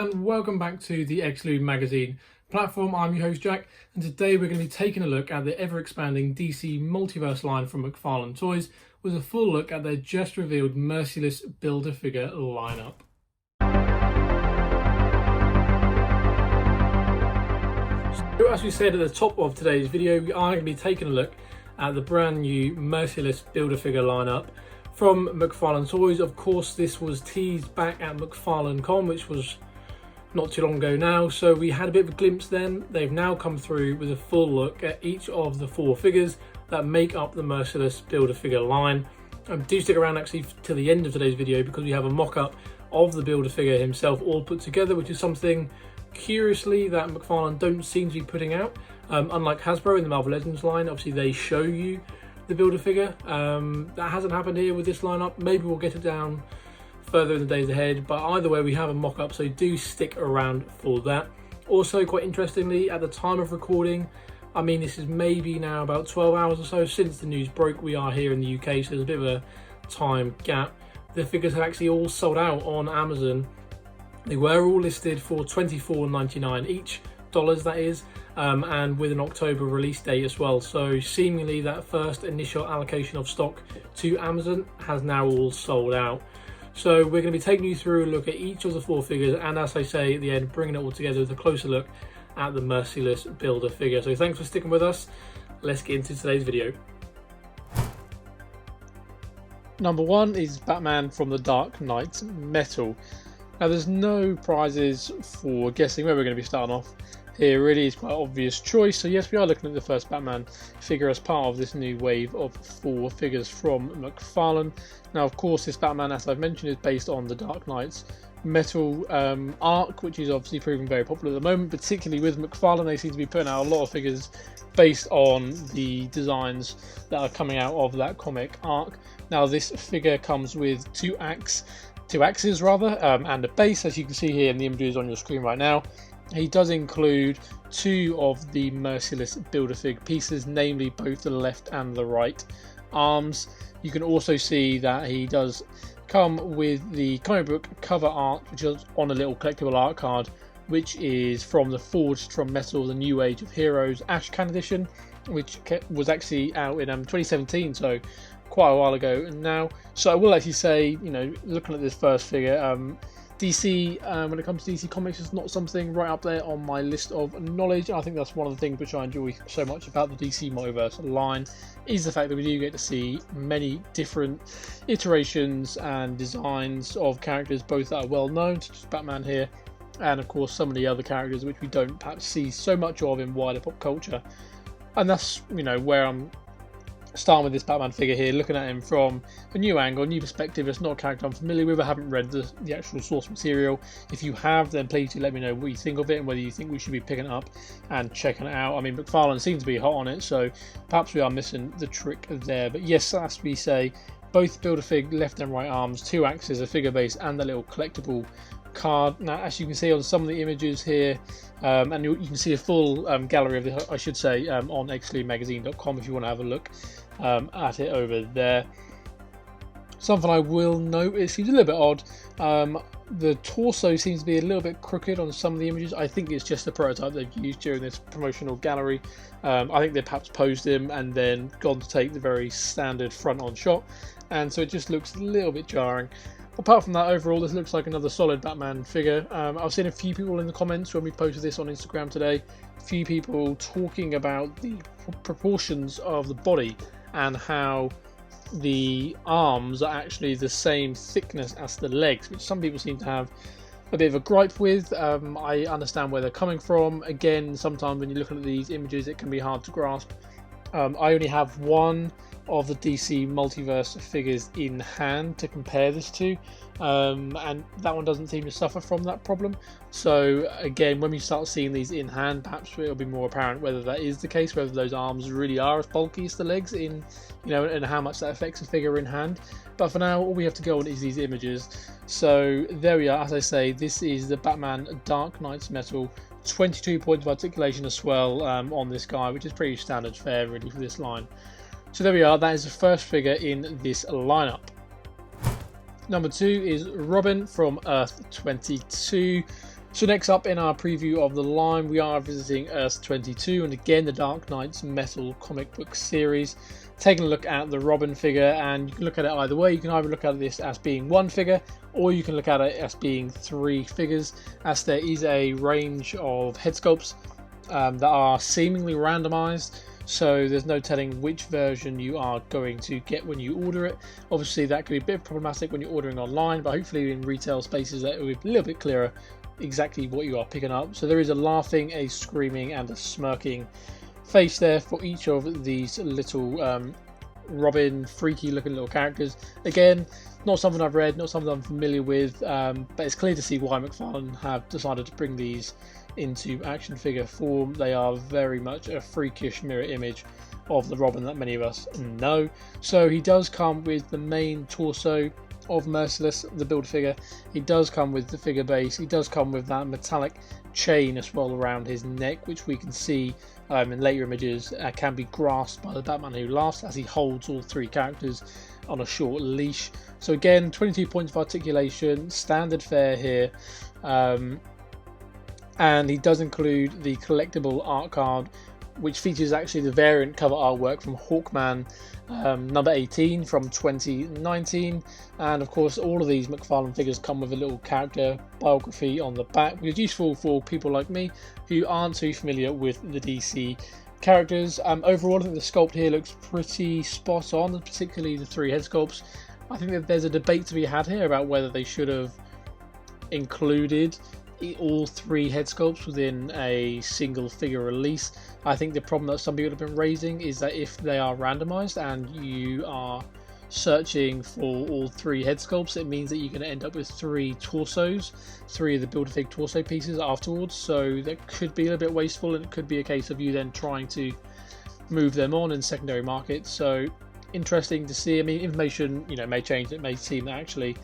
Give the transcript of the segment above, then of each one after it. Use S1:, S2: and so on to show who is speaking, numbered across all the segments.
S1: and welcome back to the Exclude magazine platform. I'm your host Jack, and today we're going to be taking a look at the ever-expanding DC Multiverse line from McFarlane Toys with a full look at their just revealed Merciless Build-A-Figure lineup. So as we said at the top of today's video, we are going to be taking a look at the brand new Merciless Build-A-Figure lineup from McFarlane Toys. Of course, this was teased back at McFarlane.com, which was not too long ago now, so we had a bit of a glimpse then. They've now come through with a full look at each of the four figures that make up the Merciless Build-A-Figure line. Do stick around actually till the end of today's video, because we have a mock-up of the Build-A-Figure himself all put together, which is something curiously that McFarlane don't seem to be putting out. Unlike Hasbro in the Marvel Legends line, obviously they show you the Build-A-Figure. That hasn't happened here with this lineup. Maybe we'll get it down further in the days ahead, but either way we have a mock-up, so do stick around for that. Also, quite interestingly, at the time of recording, I mean this is maybe now about 12 hours or so since the news broke. We are here in the UK, so there's a bit of a time gap. The figures have actually all sold out on Amazon. They were all listed for $24.99 each, dollars that is, and with an October release date as well. So seemingly that first initial allocation of stock to Amazon has now all sold out. So we're going to be taking you through a look at each of the four figures, and as I say at the end, bringing it all together with a closer look at the Merciless Build-A-Figure. So thanks for sticking with us. Let's get into today's video. Number one is Batman from the Dark Knight Metal. Now there's no prizes for guessing where we're going to be starting off. Here really is quite an obvious choice. So yes, we are looking at the first Batman figure as part of this new wave of four figures from McFarlane. Now of course this Batman, as I've mentioned, is based on the Dark Knight's Metal arc, which is obviously proving very popular at the moment, particularly with McFarlane. They seem to be putting out a lot of figures based on the designs that are coming out of that comic arc. Now this figure comes with two axes and a base, as you can see here in the images on your screen right now. He does include two of the Merciless Build-A-Fig pieces, namely both the left and the right arms. You can also see that he does come with the comic book cover art, which is on a little collectible art card, which is from the Forged from Metal, the New Age of Heroes Ashcan edition, which was actually out in 2017, so quite a while ago now. So I will actually say, you know, looking at this first figure, DC, when it comes to DC Comics, is not something right up there on my list of knowledge. I think that's one of the things which I enjoy so much about the DC Multiverse line, is the fact that we do get to see many different iterations and designs of characters, both that are well known, such as Batman here, and of course some of the other characters which we don't perhaps see so much of in wider pop culture. And that's, you know, where I'm starting with this Batman figure here, looking at him from a new angle, a new perspective. It's not a character I'm familiar with. I haven't read the actual source material. If you have, then please do let me know what you think of it and whether you think we should be picking it up and checking it out. I mean, McFarlane seems to be hot on it, so perhaps we are missing the trick there. But yes, as we say, both Build-A-Fig left and right arms, two axes, a figure base, and a little collectible card. Now, as you can see on some of the images here, and you can see a full gallery of this, I should say, on excludemagazine.com if you want to have a look at it over there. Something I will note, it seems a little bit odd. The torso seems to be a little bit crooked on some of the images. I think it's just the prototype they've used during this promotional gallery. I think they perhaps posed him and then gone to take the very standard front-on shot, and so it just looks a little bit jarring. Apart from that, overall this looks like another solid Batman figure. I've seen a few people in the comments when we posted this on Instagram today, a few people talking about the proportions of the body and how the arms are actually the same thickness as the legs, which some people seem to have a bit of a gripe with. I understand where they're coming from. Again, sometimes when you're looking at these images it can be hard to grasp. I only have one of the DC Multiverse figures in hand to compare this to, and that one doesn't seem to suffer from that problem. So again, when we start seeing these in hand, perhaps it'll be more apparent whether that is the case, whether those arms really are as bulky as the legs, in, you know, and how much that affects a figure in hand. But for now, all we have to go on is these images. So there we are. As I say, this is the Batman Dark Knight's Metal, 22 points of articulation as well on this guy, which is pretty standard fare really for this line. So there we are, that is the first figure in this lineup. Number 2 is Robin from Earth 22. So next up in our preview of the line, we are visiting Earth 22, and again the Dark Knight's Metal comic book series. Taking a look at the Robin figure, and you can look at it either way. You can either look at this as being one figure, or you can look at it as being three figures, as there is a range of head sculpts that are seemingly randomized. So there's no telling which version you are going to get when you order it. Obviously that could be a bit problematic when you're ordering online, but hopefully in retail spaces that will be a little bit clearer exactly what you are picking up. So there is a laughing, a screaming, and a smirking face there for each of these little Robin freaky looking little characters. Again, not something I've read, not something I'm familiar with, but it's clear to see why McFarlane have decided to bring these into action figure form. They are very much a freakish mirror image of the Robin that many of us know. So he does come with the main torso of Merciless, the build figure. He does come with the figure base. He does come with that metallic chain as well around his neck, which we can see in later images can be grasped by the Batman Who Laughs as he holds all three characters on a short leash. So again, 22 points of articulation, standard fare here, and he does include the collectible art card, which features actually the variant cover artwork from Hawkman number 18 from 2019. And of course all of these McFarlane figures come with a little character biography on the back, which is useful for people like me who aren't too familiar with the DC characters. Overall I think the sculpt here looks pretty spot on, particularly the three head sculpts. I think that there's a debate to be had here about whether they should have included all three head sculpts within a single figure release. I think the problem that some people have been raising is that if they are randomized and you are searching for all three head sculpts, it means that you're going to end up with three torsos, three of the Build-A-Fig torso pieces afterwards. So that could be a little bit wasteful, and it could be a case of you then trying to move them on in secondary markets. So interesting to see. I mean, information may change. It may seem that actually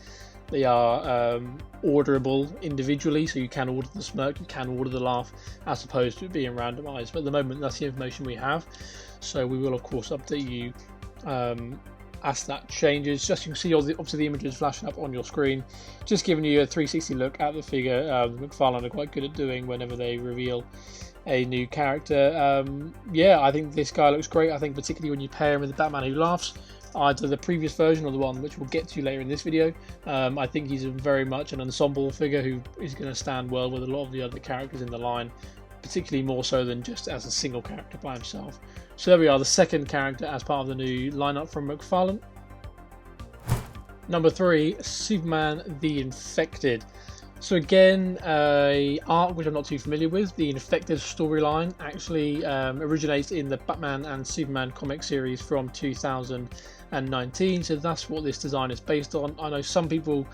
S1: they are orderable individually, so you can order the smirk, you can order the laugh, as opposed to it being randomized. But at the moment, that's the information we have. So we will, of course, update you as that changes. Just you can see obviously the images flashing up on your screen, just giving you a 360 look at the figure. McFarlane are quite good at doing whenever they reveal a new character. Yeah, I think this guy looks great. I think particularly when you pair him with the Batman Who Laughs, either the previous version or the one which we'll get to later in this video. I think he's very much an ensemble figure who is going to stand well with a lot of the other characters in the line, particularly more so than just as a single character by himself. So there we are, the second character as part of the new lineup from McFarlane. Number 3, Superman the Infected. So again, a arc which I'm not too familiar with. The Infected storyline actually originates in the Batman and Superman comic series from 2019, so that's what this design is based on. I know some people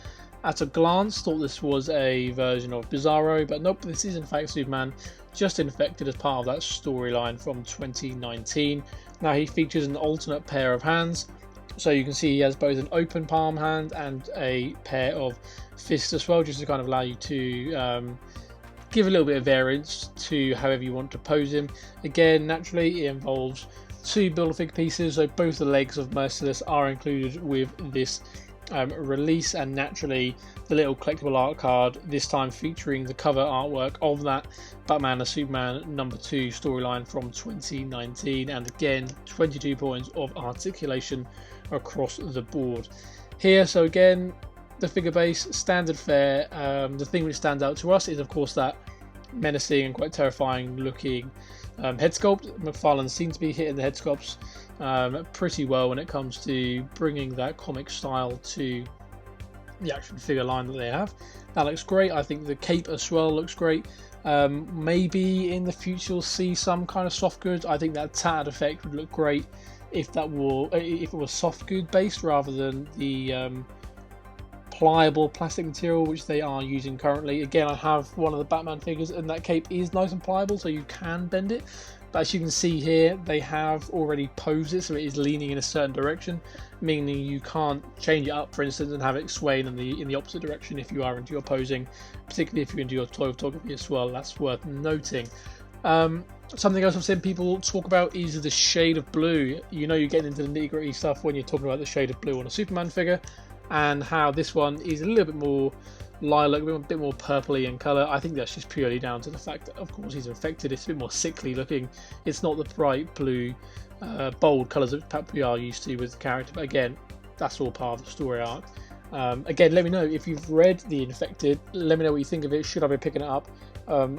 S1: at a glance thought this was a version of Bizarro, but nope, this is in fact Superman just infected as part of that storyline from 2019. Now he features an alternate pair of hands, so you can see he has both an open palm hand and a pair of fists as well, just to kind of allow you to give a little bit of variance to however you want to pose him. Again, naturally it involves two Build-A-Fig pieces, so both the legs of Merciless are included with this release, and naturally the little collectible art card, this time featuring the cover artwork of that Batman and Superman number 2 storyline from 2019, and again 22 points of articulation across the board here. So again, the figure base, standard fare. The thing which stands out to us is of course that menacing and quite terrifying looking head sculpt. McFarlane seems to be hitting the head sculpts pretty well when it comes to bringing that comic style to the action figure line that they have. That looks great. I think the cape as well looks great. Maybe in the future we'll see some kind of soft goods. I think that tattered effect would look great if it was soft good based rather than the pliable plastic material which they are using currently. Again, I have one of the Batman figures and that cape is nice and pliable, so you can bend it, but as you can see here they have already posed it so it is leaning in a certain direction, meaning you can't change it up for instance and have it swaying in the opposite direction if you are into your posing, particularly if you're into your toy photography as well. That's worth noting. Something else I've seen people talk about is the shade of blue. You know you're getting into the nitty-gritty stuff when you're talking about the shade of blue on a Superman figure, and how this one is a little bit more lilac, a bit more purpley in colour. I think that's just purely down to the fact that, of course, he's infected. It's a bit more sickly looking. It's not the bright blue, bold colours that perhaps we are used to with the character. But again, that's all part of the story arc. Again, let me know if you've read The Infected. Let me know what you think of it. Should I be picking it up?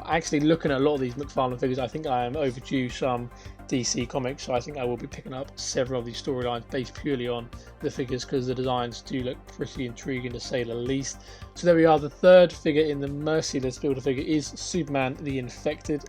S1: Actually, looking at a lot of these McFarlane figures, I think I am overdue some DC comics, so I think I will be picking up several of these storylines based purely on the figures, because the designs do look pretty intriguing to say the least. So there we are. The third figure in the Merciless Build-A-Figure is Superman the Infected.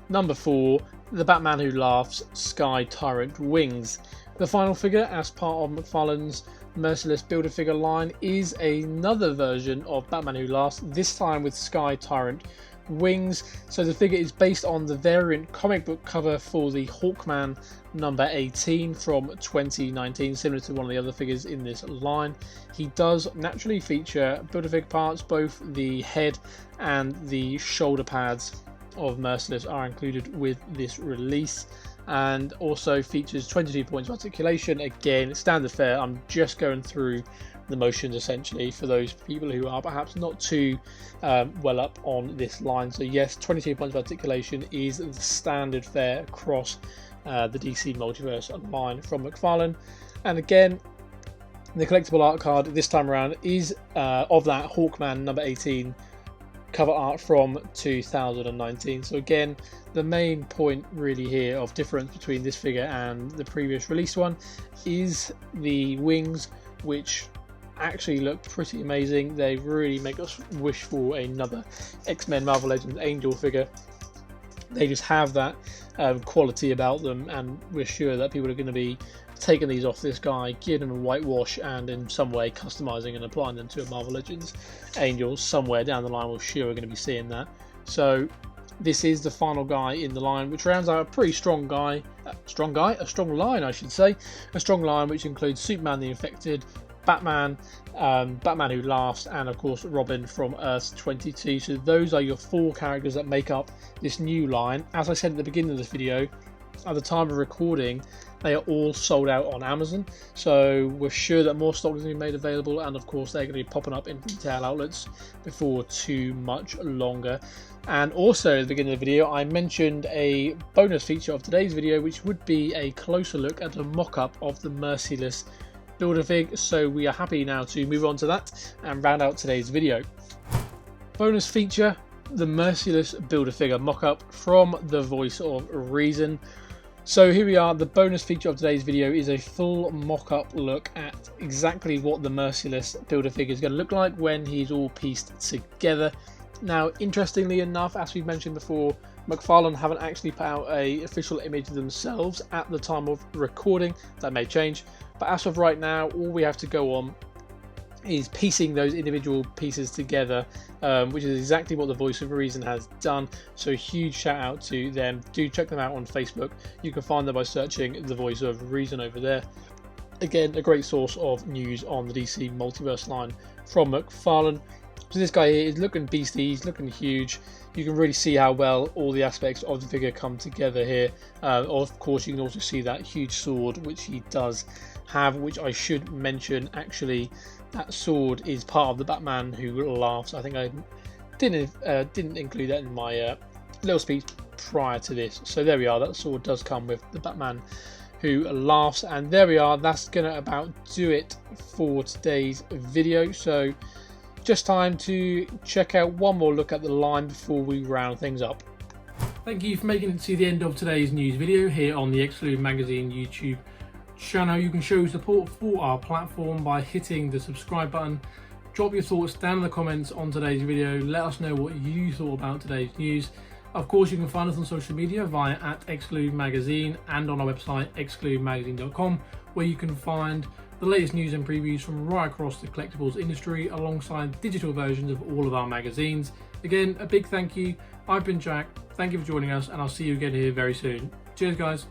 S1: Number 4, the Batman Who Laughs, Sky Tyrant Wings. The final figure, as part of McFarlane's Merciless Build-A-Figure line, is another version of Batman Who Laughs, this time with Sky Tyrant Wings. So the figure is based on the variant comic book cover for the Hawkman number 18 from 2019, similar to one of the other figures in this line. He does naturally feature Build-A-Figure parts. Both the head and the shoulder pads of Merciless are included with this release, and also features 22 points of articulation. Again, standard fare. I'm just going through the motions essentially for those people who are perhaps not too well up on this line. So yes, 22 points of articulation is the standard fare across the DC Multiverse line from McFarlane. And again, the collectible art card this time around is of that Hawkman number 18 cover art from 2019. So again, the main point really here of difference between this figure and the previous release one is the wings, which actually look pretty amazing. They really make us wish for another X-Men Marvel Legends Angel figure. They just have that quality about them, and we're sure that people are going to be taking these off this guy, giving them a whitewash, and in some way customizing and applying them to a Marvel Legends Angel somewhere down the line. We're sure we're going to be seeing that. So this is the final guy in the line, which rounds out a pretty strong line, I should say. A strong line which includes Superman the Infected, Batman, Batman Who Laughs, and of course Robin from Earth 22. So those are your 4 characters that make up this new line. As I said at the beginning of this video, at the time of recording, they are all sold out on Amazon, so we're sure that more stock is going to be made available, and of course they're going to be popping up in retail outlets before too much longer. And also at the beginning of the video, I mentioned a bonus feature of today's video, which would be a closer look at a mock-up of the Merciless Build-A-Fig. So we are happy now to move on to that and round out today's video. Bonus feature, the Merciless Build-A-Figure mock-up from the Voice of Reason. So here we are. The bonus feature of today's video is a full mock-up look at exactly what the Merciless Build-A-Figure is going to look like when he's all pieced together. Now, interestingly enough, as we've mentioned before, McFarlane haven't actually put out an official image themselves at the time of recording. That may change, but as of right now, all we have to go on is piecing those individual pieces together, which is exactly what the Voice of Reason has done. So huge shout out to them. Do check them out on Facebook. You can find them by searching the Voice of Reason over there. Again, a great source of news on the DC Multiverse line from McFarlane. So this guy here is looking beastie, he's looking huge. You can really see how well all the aspects of the figure come together here. Of course, you can also see that huge sword which he does have, which I should mention actually, that sword is part of the Batman Who Laughs. I think I didn't include that in my little speech prior to this. So there we are, that sword does come with the Batman Who Laughs. And there we are, that's gonna about do it for today's video. So just time to check out one more look at the line before we round things up. Thank you for making it to the end of today's news video here on the Exclude Magazine YouTube channel. You can show support for our platform by hitting the subscribe button. Drop your thoughts down in the comments on today's video. Let us know what you thought about today's news. Of course, you can find us on social media via @Exclude Magazine and on our website excludemagazine.com, where you can find the latest news and previews from right across the collectibles industry, alongside digital versions of all of our magazines. Again, a big thank you. I've been Jack. Thank you for joining us, and I'll see you again here very soon. Cheers, guys.